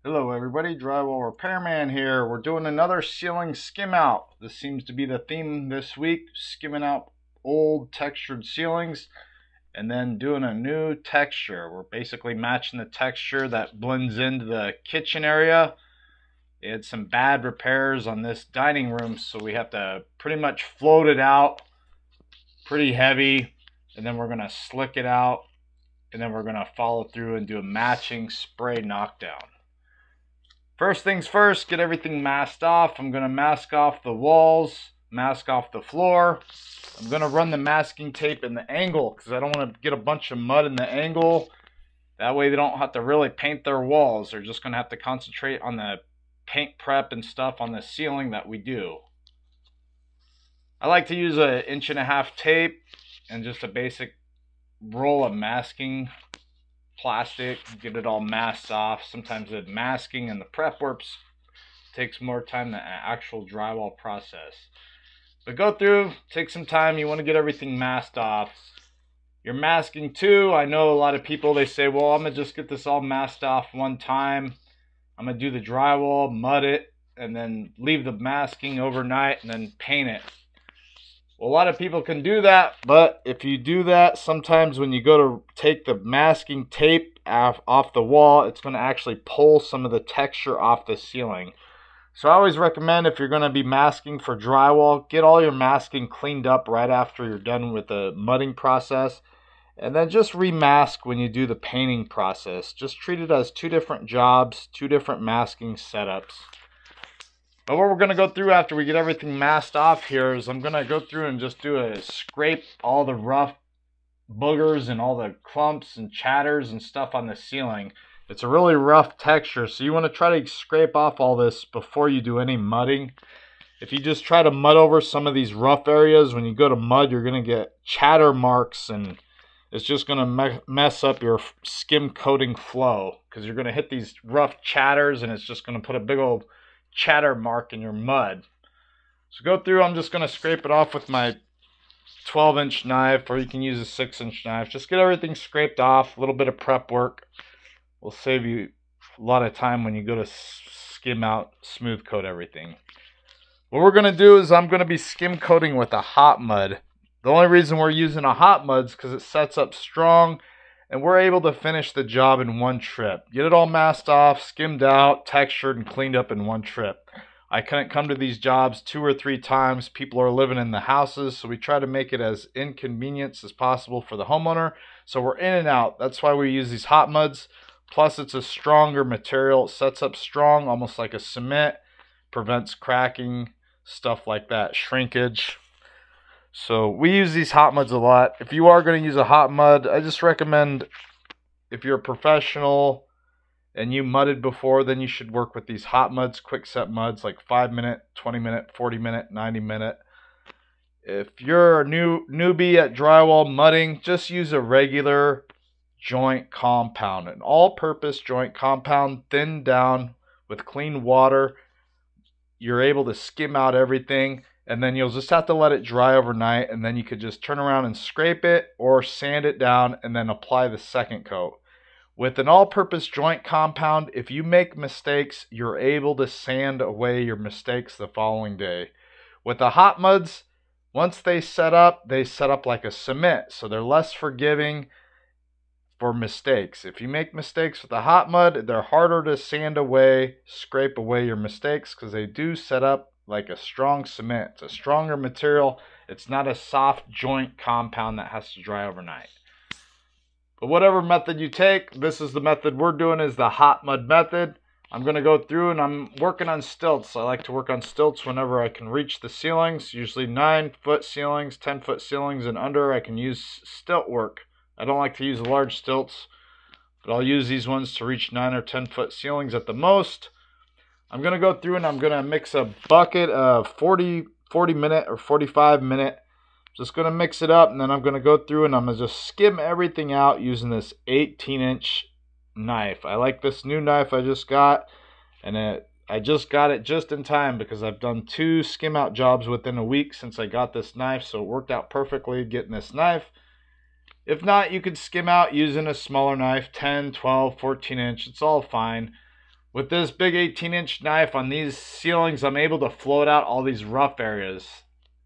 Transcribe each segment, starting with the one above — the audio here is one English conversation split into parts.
Hello everybody, Drywall Repairman here. We're doing another ceiling skim out. This seems to be the theme this week, skimming out old textured ceilings and then doing a new texture. We're basically matching the texture that blends into the kitchen area. They had some bad repairs on this dining room, so we have to pretty much float it out pretty heavy, and then we're going to slick it out, and then we're going to follow through and do a matching spray knockdown. First things first, get everything masked off. I'm going to mask off the walls, mask off the floor. I'm going to run the masking tape in the angle because I don't want to get a bunch of mud in the angle. That way they don't have to really paint their walls. They're just going to have to concentrate on the paint prep and stuff on the ceiling that we do. I like to use an 1.5" tape and just a basic roll of masking plastic, get it all masked off. Sometimes the masking and the prep works takes more time than the actual drywall process. But go through, take some time. You want to get everything masked off. You're masking too. I know a lot of people, they say, well, I'm going to just get this all masked off one time. I'm going to do the drywall, mud it, and then leave the masking overnight and then paint it. Well, a lot of people can do that, but if you do that, sometimes when you go to take the masking tape off the wall, it's going to actually pull some of the texture off the ceiling. So I always recommend, if you're going to be masking for drywall, get all your masking cleaned up right after you're done with the mudding process, and then just remask when you do the painting process. Just treat it as two different jobs, two different masking setups. But what we're going to go through after we get everything masked off here is I'm going to go through and just do a scrape all the rough boogers and all the clumps and chatters and stuff on the ceiling. It's a really rough texture, so you want to try to scrape off all this before you do any mudding. If you just try to mud over some of these rough areas, when you go to mud, you're going to get chatter marks, and it's just going to mess up your skim coating flow because you're going to hit these rough chatters and it's just going to put a big old chatter mark in your mud. So go through, I'm just going to scrape it off with my 12-inch knife, or you can use a 6-inch knife. Just get everything scraped off. A little bit of prep work will save you a lot of time when you go to skim out, smooth coat everything. What we're going to do is I'm going to be skim coating with a hot mud. The only reason we're using a hot mud is because it sets up strong and we're able to finish the job in one trip. Get it all masked off, skimmed out, textured, and cleaned up in one trip. I couldn't come to these jobs 2 or 3 times. People are living in the houses, so we try to make it as inconvenient as possible for the homeowner. So we're in and out. That's why we use these hot muds. Plus, it's a stronger material. It sets up strong, almost like a cement. Prevents cracking, stuff like that, shrinkage. So we use these hot muds a lot. If you are going to use a hot mud, I just recommend, if you're a professional and you mudded before, then you should work with these hot muds, quick set muds, like 5-minute, 20-minute, 40-minute, 90-minute. If you're a newbie at drywall mudding, just use a regular joint compound, an all-purpose joint compound, thinned down with clean water. You're able to skim out everything, and then you'll just have to let it dry overnight, and then you could just turn around and scrape it or sand it down and then apply the second coat. With an all-purpose joint compound, if you make mistakes, you're able to sand away your mistakes the following day. With the hot muds, once they set up like a cement, so they're less forgiving for mistakes. If you make mistakes with the hot mud, they're harder to sand away, scrape away your mistakes, because they do set up like a strong cement. It's a stronger material. It's not a soft joint compound that has to dry overnight. But whatever method you take, this is the method we're doing, is the hot mud method. I'm going to go through and I'm working on stilts. I like to work on stilts whenever I can reach the ceilings, usually 9-foot ceilings, 10-foot ceilings and under. I can use stilt work. I don't like to use large stilts, but I'll use these ones to reach 9 or 10-foot ceilings at the most. I'm going to go through and I'm going to mix a bucket of 40-minute or 45-minute. Just going to mix it up, and then I'm going to go through and I'm going to just skim everything out using this 18-inch knife. I like this new knife I just got, and I just got it just in time because I've done 2 skim out jobs within a week since I got this knife, so it worked out perfectly getting this knife. If not, you could skim out using a smaller knife, 10, 12, 14 inch. It's all fine. With this big 18-inch knife on these ceilings, I'm able to float out all these rough areas.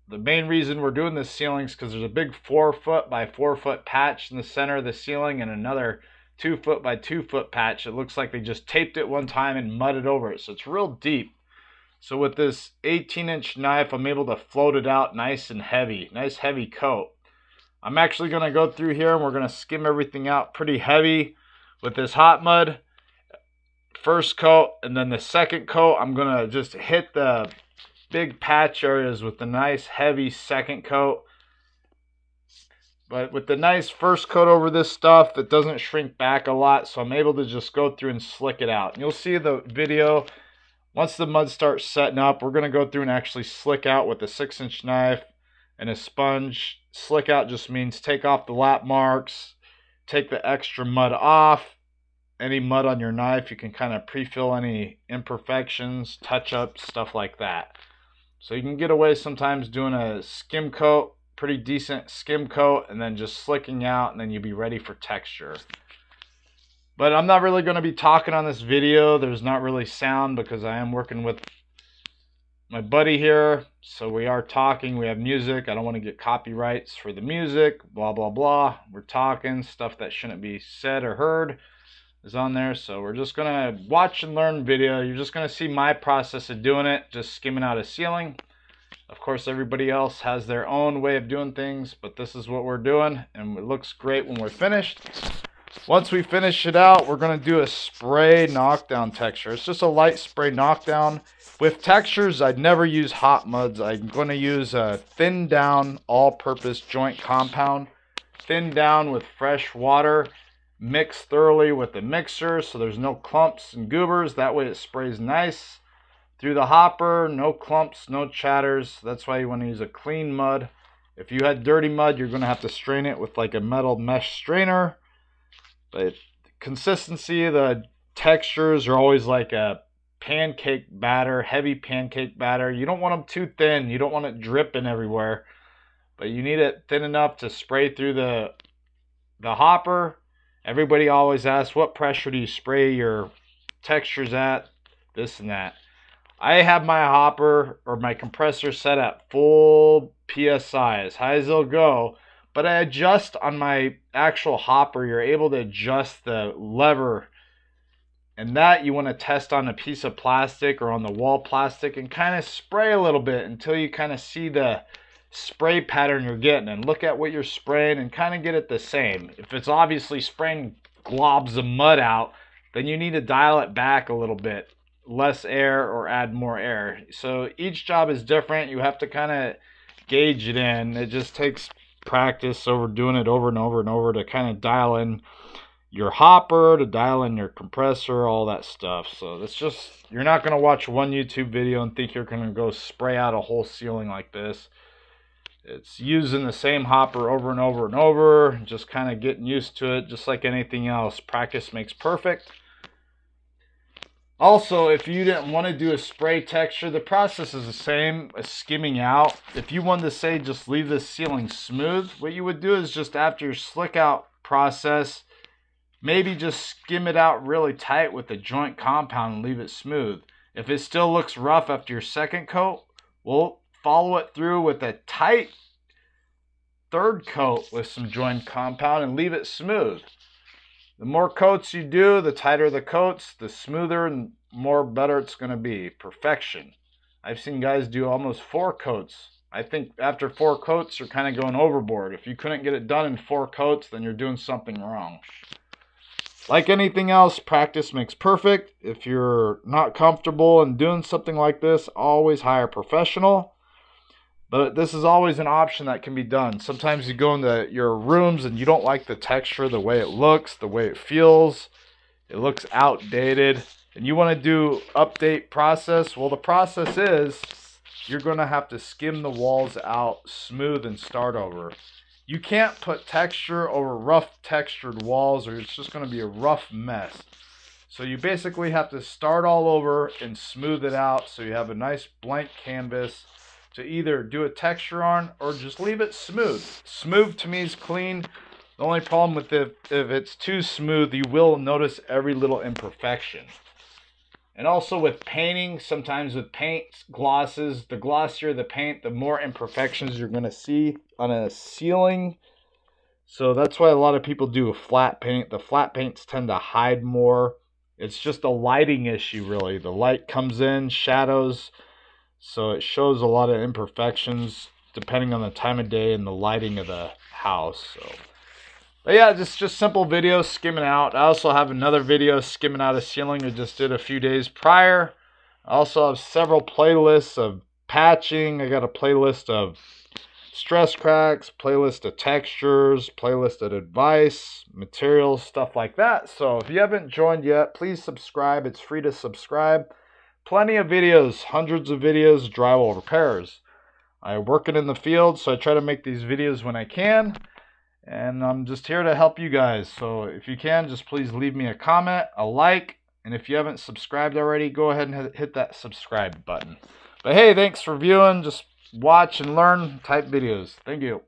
The main reason we're doing this ceiling is because there's a big 4-foot by 4-foot patch in the center of the ceiling and another 2-foot by 2-foot patch. It looks like they just taped it one time and mudded over it, so it's real deep. So with this 18-inch knife, I'm able to float it out nice and heavy, nice heavy coat. I'm actually going to go through here and we're going to skim everything out pretty heavy with this hot mud. First coat, and then the second coat, I'm going to just hit the big patch areas with the nice heavy second coat. But with the nice first coat over this stuff, it doesn't shrink back a lot, so I'm able to just go through and slick it out. And you'll see the video, once the mud starts setting up, we're going to go through and actually slick out with a 6-inch knife and a sponge. Slick out just means take off the lap marks, take the extra mud off. Any mud on your knife, you can kind of pre-fill any imperfections, touch-ups, stuff like that. So you can get away sometimes doing a skim coat, pretty decent skim coat, and then just slicking out, and then you'll be ready for texture. But I'm not really going to be talking on this video. There's not really sound because I am working with my buddy here. So we are talking, we have music. I don't want to get copyrights for the music, blah, blah, blah. We're talking stuff that shouldn't be said or heard is on there. So we're just going to watch and learn video. You're just going to see my process of doing it, just skimming out a ceiling. Of course, everybody else has their own way of doing things, but this is what we're doing, and it looks great when we're finished. Once we finish it out, we're going to do a spray knockdown texture. It's just a light spray knockdown. With textures, I'd never use hot muds. I'm going to use a thin down all-purpose joint compound. Thin down with fresh water. Mix thoroughly with the mixer so there's no clumps and goobers. That way it sprays nice through the hopper. No clumps, no chatters. That's why you want to use a clean mud. If you had dirty mud, you're going to have to strain it with like a metal mesh strainer. But consistency, the textures are always like a pancake batter, heavy pancake batter. You don't want them too thin. You don't want it dripping everywhere. But you need it thin enough to spray through the hopper. Everybody always asks, what pressure do you spray your textures at? This and that. I have my hopper or my compressor set at full PSI, as high as it'll go. But I adjust on my actual hopper. You're able to adjust the lever. And that you want to test on a piece of plastic or on the wall plastic and kind of spray a little bit until you kind of see the spray pattern you're getting, and look at what you're spraying and kind of get it the same. If it's obviously spraying globs of mud out, then you need to dial it back a little bit, less air or add more air. So each job is different. You have to kind of gauge it in. It just takes practice over doing it over and over and over to kind of dial in your hopper, to dial in your compressor, all that stuff. So that's just, you're not going to watch one YouTube video and think you're going to go spray out a whole ceiling like this. It's using the same hopper over and over and over, just kind of getting used to it, just like anything else. Practice makes perfect. Also, if you didn't want to do a spray texture, the process is the same as skimming out. If you wanted to say just leave the ceiling smooth, what you would do is just after your slick out process, maybe just skim it out really tight with the joint compound and leave it smooth. If it still looks rough after your second coat, well, follow it through with a tight third coat with some joint compound and leave it smooth. The more coats you do, the tighter the coats, the smoother and more better it's going to be. Perfection. I've seen guys do almost 4 coats. I think after 4 coats, you're kind of going overboard. If you couldn't get it done in 4 coats, then you're doing something wrong. Like anything else, practice makes perfect. If you're not comfortable in doing something like this, always hire a professional. But this is always an option that can be done. Sometimes you go into your rooms and you don't like the texture, the way it looks, the way it feels. It looks outdated. And you want to do update process. Well, the process is you're going to have to skim the walls out smooth and start over. You can't put texture over rough textured walls or it's just going to be a rough mess. So you basically have to start all over and smooth it out so you have a nice blank canvas to either do a texture on or just leave it smooth. Smooth to me is clean. The only problem with it, if it's too smooth, you will notice every little imperfection. And also with painting, sometimes with paint glosses, the glossier the paint, the more imperfections you're going to see on a ceiling. So that's why a lot of people do a flat paint. The flat paints tend to hide more. It's just a lighting issue, really. The light comes in, shadows, so it shows a lot of imperfections depending on the time of day and the lighting of the house. But yeah, just simple videos skimming out. I also have another video skimming out a ceiling I just did a few days prior. I also have several playlists of patching. I got a playlist of stress cracks, playlist of textures, playlist of advice, materials, stuff like that. So if you haven't joined yet, please subscribe. It's free to subscribe. Plenty of videos, hundreds of videos, drywall repairs. I work it in the field, so I try to make these videos when I can. And I'm just here to help you guys. So if you can, just please leave me a comment, a like. And if you haven't subscribed already, go ahead and hit that subscribe button. But hey, thanks for viewing. Just watch and learn type videos. Thank you.